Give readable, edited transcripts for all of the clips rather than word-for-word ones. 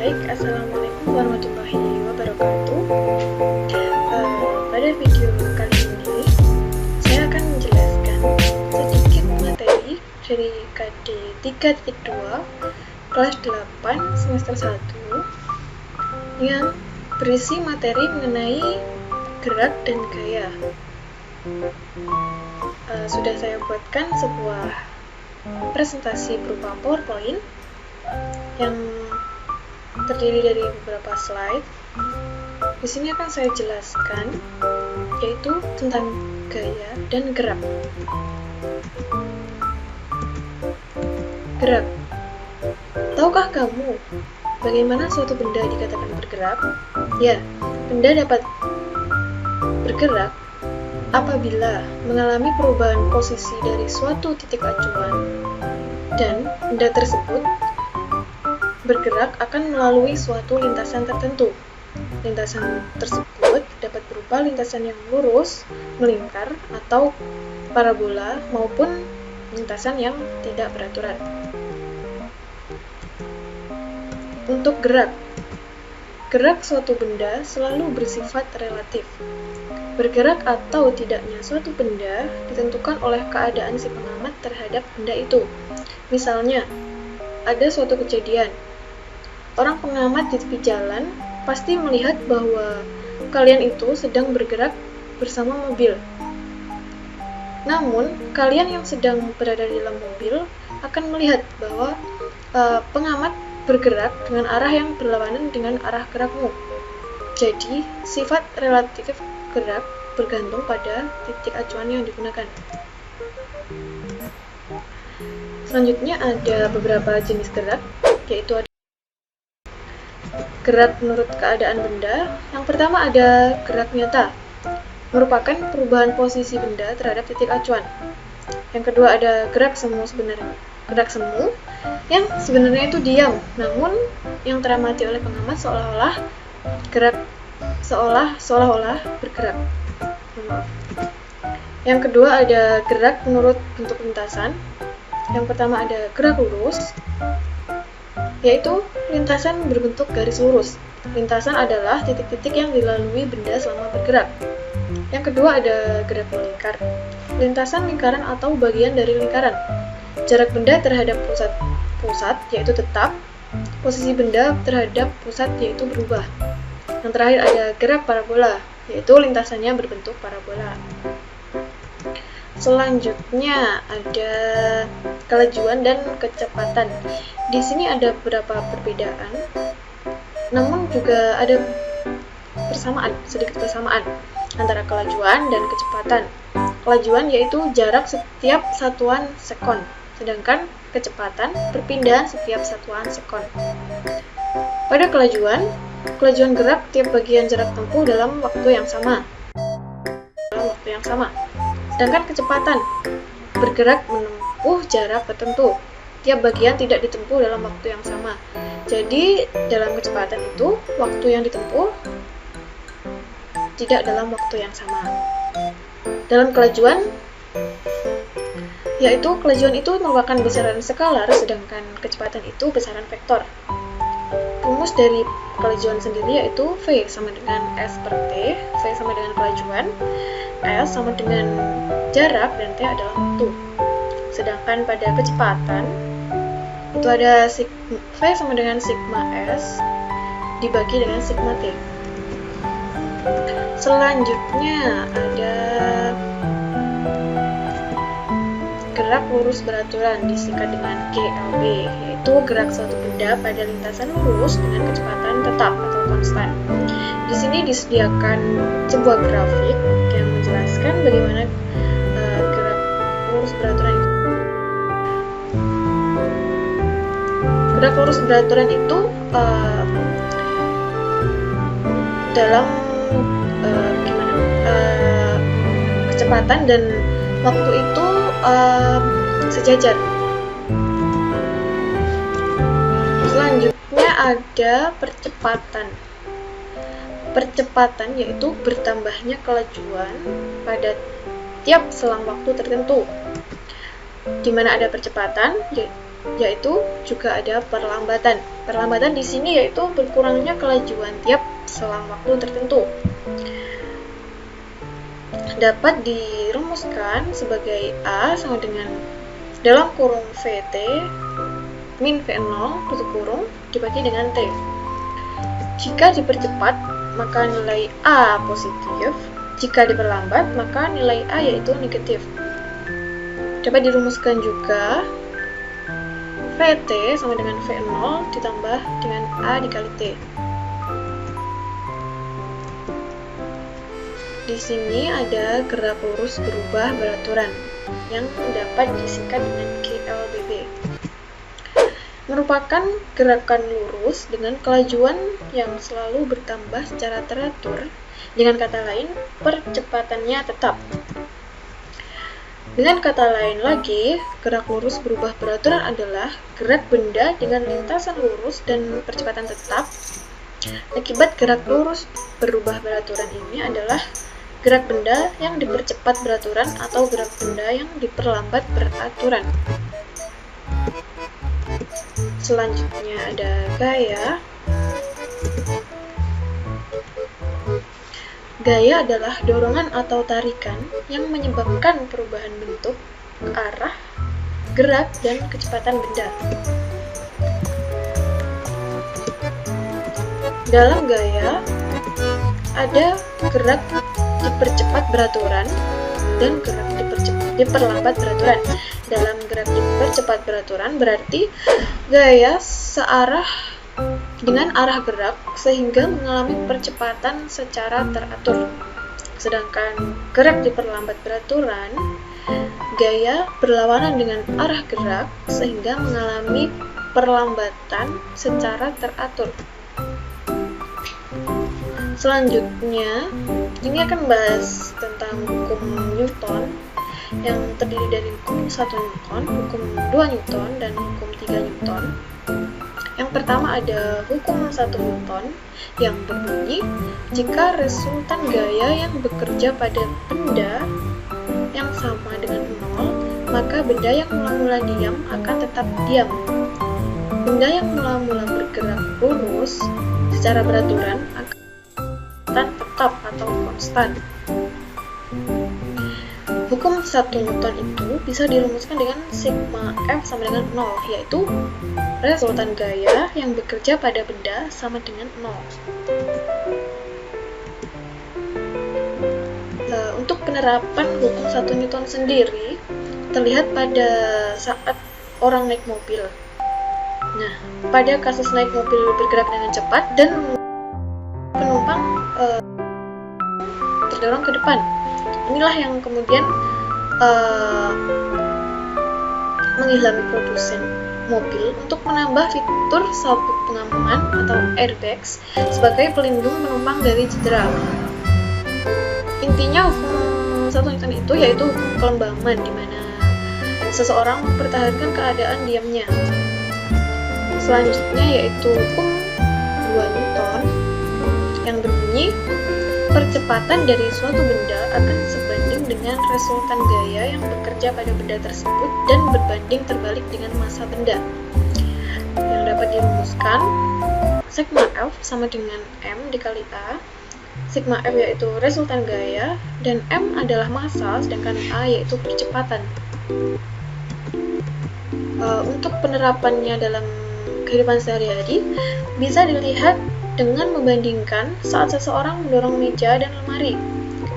Baik, Assalamualaikum warahmatullahi wabarakatuh. Pada video kali ini, saya akan menjelaskan sedikit materi dari KD 3.2 kelas 8 semester 1 yang berisi materi mengenai gerak dan gaya. Sudah saya buatkan sebuah presentasi berupa PowerPoint yang terdiri dari beberapa slide. Di sini akan saya jelaskan yaitu tentang gaya dan gerak. Gerak. Tahukah kamu bagaimana suatu benda dikatakan bergerak? Ya, benda dapat bergerak apabila mengalami perubahan posisi dari suatu titik acuan dan benda tersebut bergerak akan melalui suatu lintasan tertentu. Lintasan tersebut dapat berupa lintasan yang lurus, melingkar, atau parabola maupun lintasan yang tidak beraturan. Untuk gerak. Gerak suatu benda selalu bersifat relatif. Bergerak atau tidaknya suatu benda ditentukan oleh keadaan si pengamat terhadap benda itu. Misalnya, ada suatu kejadian. Orang pengamat di tepi jalan pasti melihat bahwa kalian itu sedang bergerak bersama mobil. Namun, kalian yang sedang berada di dalam mobil akan melihat bahwa pengamat bergerak dengan arah yang berlawanan dengan arah gerakmu. Jadi, sifat relatif gerak bergantung pada titik acuan yang digunakan. Selanjutnya ada beberapa jenis gerak, yaitu ada gerak menurut keadaan benda. Yang pertama ada gerak nyata, merupakan perubahan posisi benda terhadap titik acuan. Yang kedua ada gerak semu sebenarnya. Gerak semu yang sebenarnya itu diam, namun yang teramati oleh pengamat seolah-olah bergerak. Yang kedua ada gerak menurut bentuk lintasan. Yang pertama ada gerak lurus, yaitu lintasan berbentuk garis lurus. Lintasan adalah titik-titik yang dilalui benda selama bergerak. Yang kedua ada gerak melingkar. Lintasan lingkaran atau bagian dari lingkaran. Jarak benda terhadap pusat yaitu tetap. Posisi benda terhadap pusat yaitu berubah. Yang terakhir ada gerak parabola, yaitu lintasannya berbentuk parabola. Selanjutnya ada kelajuan dan kecepatan. Di sini ada beberapa perbedaan, namun juga ada sedikit persamaan antara kelajuan dan kecepatan. Kelajuan yaitu jarak setiap satuan sekon, sedangkan kecepatan perpindahan setiap satuan sekon. Pada kelajuan gerak tiap bagian jarak tempuh dalam waktu yang sama. Sedangkan kecepatan bergerak menempuh jarak tertentu. Tiap bagian tidak ditempuh dalam waktu yang sama. Jadi, dalam kecepatan itu, waktu yang ditempuh tidak dalam waktu yang sama. Dalam kelajuan, yaitu kelajuan itu merupakan besaran skalar, sedangkan kecepatan itu besaran vektor. Rumus dari kelajuan sendiri yaitu V sama dengan S per T. V sama dengan kelajuan, S sama dengan jarak, dan T adalah waktu. Sedangkan pada kecepatan itu ada V sama dengan sigma S dibagi dengan sigma T. Selanjutnya ada gerak lurus beraturan, disingkat dengan GLB, yaitu gerak suatu benda pada lintasan lurus dengan kecepatan tetap atau konstan. Di sini disediakan sebuah grafik yang menjelaskan bagaimana gerak lurus beraturan itu. Gerak lurus beraturan itu dalam kecepatan dan waktu itu sejajar. Selanjutnya ada percepatan. Percepatan yaitu bertambahnya kelajuan pada tiap selang waktu tertentu. Di mana ada percepatan, yaitu juga ada perlambatan. Perlambatan di sini yaitu berkurangnya kelajuan tiap selang waktu tertentu. Dapat dirumuskan sebagai A sama dengan dalam kurung VT min V0 tutup kurung dibagi dengan T. Jika dipercepat, maka nilai A positif. Jika diperlambat, maka nilai A yaitu negatif. Dapat dirumuskan juga VT sama dengan V0 ditambah dengan A dikali T. Di sini ada gerak lurus berubah beraturan yang dapat disingkat dengan GLBB. Merupakan gerakan lurus dengan kelajuan yang selalu bertambah secara teratur. Dengan kata lain, percepatannya tetap. Dengan kata lain lagi, gerak lurus berubah beraturan adalah gerak benda dengan lintasan lurus dan percepatan tetap. Akibat gerak lurus berubah beraturan ini adalah gerak benda yang dipercepat beraturan atau gerak benda yang diperlambat beraturan. Selanjutnya ada gaya. Gaya adalah dorongan atau tarikan yang menyebabkan perubahan bentuk, arah, gerak, dan kecepatan benda. Dalam gaya, ada gerak dipercepat beraturan dan gerak diperlambat beraturan. Dalam gerak dipercepat beraturan berarti gaya searah dengan arah gerak sehingga mengalami percepatan secara teratur. Sedangkan gerak diperlambat beraturan, gaya berlawanan dengan arah gerak sehingga mengalami perlambatan secara teratur. Selanjutnya, ini akan membahas tentang hukum Newton yang terdiri dari hukum 1 Newton, hukum 2 Newton, dan hukum 3 Newton. Yang pertama ada hukum 1 Newton yang berbunyi, jika resultan gaya yang bekerja pada benda yang sama dengan 0, maka benda yang mula-mula diam akan tetap diam. Benda yang mula-mula bergerak lurus secara beraturan akan tetap atau konstan. Hukum 1 Newton itu bisa dirumuskan dengan sigma F sama dengan 0, yaitu resultan gaya yang bekerja pada benda sama dengan 0. Untuk penerapan hukum 1 Newton sendiri terlihat pada saat orang naik mobil. Nah, pada kasus naik mobil bergerak dengan cepat dan penumpang terdorong ke depan. Inilah yang kemudian mengilhami produsen mobil untuk menambah fitur sabuk pengaman atau airbags sebagai pelindung penumpang dari cedera. Intinya hukum 1 Newton itu yaitu hukum kelembaman, di mana seseorang mempertahankan keadaan diamnya. Selanjutnya yaitu hukum 2 Newton yang berbunyi, percepatan dari suatu benda akan sebanding dengan resultan gaya yang bekerja pada benda tersebut dan berbanding terbalik dengan massa benda. Yang dapat dirumuskan, sigma F sama dengan M dikali A. Sigma F yaitu resultan gaya dan M adalah massa, sedangkan A yaitu percepatan. Untuk penerapannya dalam kehidupan sehari-hari bisa dilihat dengan membandingkan saat seseorang mendorong meja dan lemari.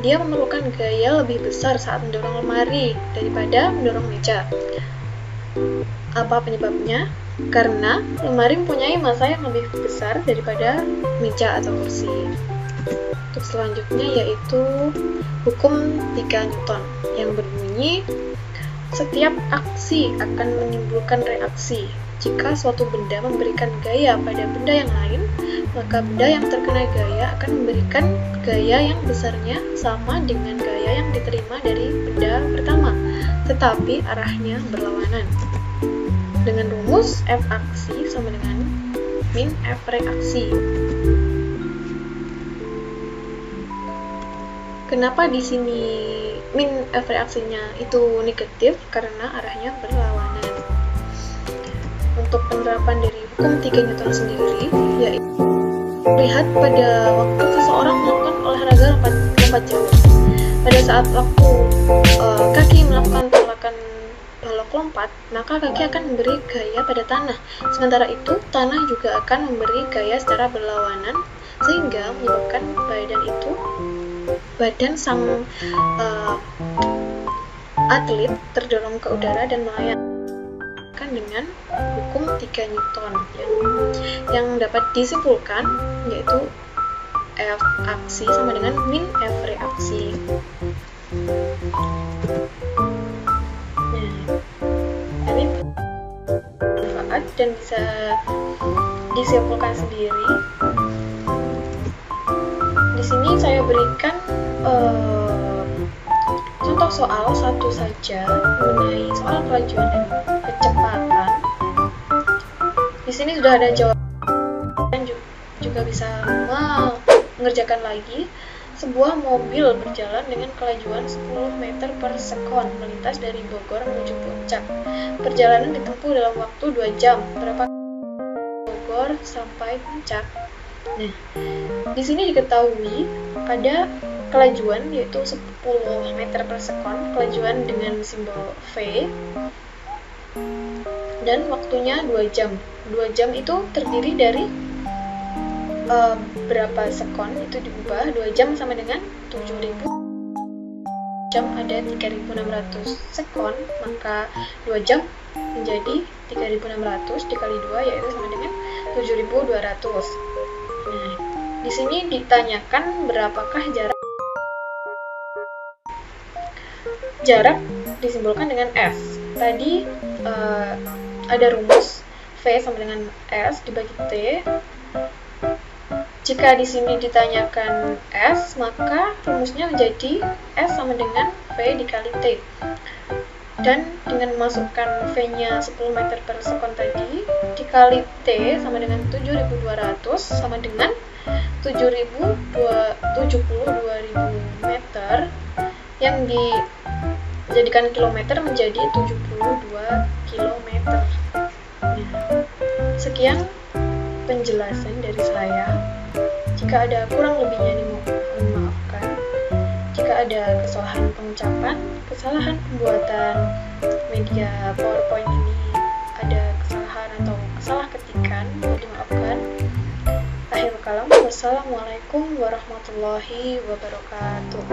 Dia memerlukan gaya lebih besar saat mendorong lemari daripada mendorong meja. Apa penyebabnya? Karena lemari mempunyai massa yang lebih besar daripada meja atau kursi. Untuk selanjutnya yaitu hukum 3 Newton yang berbunyi, setiap aksi akan menimbulkan reaksi. Jika suatu benda memberikan gaya pada benda yang lain, maka benda yang terkena gaya akan memberikan gaya yang besarnya sama dengan gaya yang diterima dari benda pertama, tetapi arahnya berlawanan. Dengan rumus F aksi sama dengan min F reaksi. Kenapa di sini min F reaksinya itu negatif? Karena arahnya berlawanan. untuk penerapan dari hukum 3 Newton sendiri, yaitu lihat pada waktu seseorang melakukan olahraga lompat jauh. Pada saat waktu kaki melakukan pergerakan balok lompat, maka kaki akan memberi gaya pada tanah. Sementara itu, tanah juga akan memberi gaya secara berlawanan, sehingga menyebabkan badan sang atlet terdorong ke udara dan melayang dengan hukum 3 Newton yang dapat disimpulkan, yaitu F aksi sama dengan min F reaksi. Nah, ini bermanfaat dan bisa disimpulkan sendiri. Di sini saya berikan contoh soal satu saja mengenai soal kelajuan dan kecepatan. Di sini sudah ada jawaban, juga bisa mengerjakan lagi. Sebuah mobil berjalan dengan kelajuan 10 meter per sekon melintas dari Bogor menuju Puncak. Perjalanan ditempuh dalam waktu 2 jam. Berapa Bogor sampai Puncak? Nah, di sini diketahui ada kelajuan yaitu 10 meter per sekon, kelajuan dengan simbol V, dan waktunya 2 jam. 2 jam itu terdiri dari berapa sekon itu diubah. 2 jam sama dengan 7.000 jam, ada 3.600 sekon, maka 2 jam menjadi 3.600 dikali 2 yaitu sama dengan 7.200. Nah, di sini ditanyakan berapakah jarak disimbolkan dengan S. Tadi ada rumus V sama dengan S dibagi T. Jika di sini ditanyakan S, maka rumusnya menjadi S sama dengan V dikali T. Dan dengan memasukkan V-nya 10 meter per sekon tadi, dikali T sama dengan 7.200 sama dengan 72.000 meter, yang dijadikan kilometer menjadi 72 kilometer. Nah, sekian penjelasan dari saya. Jika ada kurang lebihnya dimohon maafkan. Jika ada kesalahan pengucapan, kesalahan pembuatan media PowerPoint ini, ada kesalahan atau kesalah ketikan, mohon dimaafkan. Akhirul kalam, wassalamualaikum warahmatullahi wabarakatuh.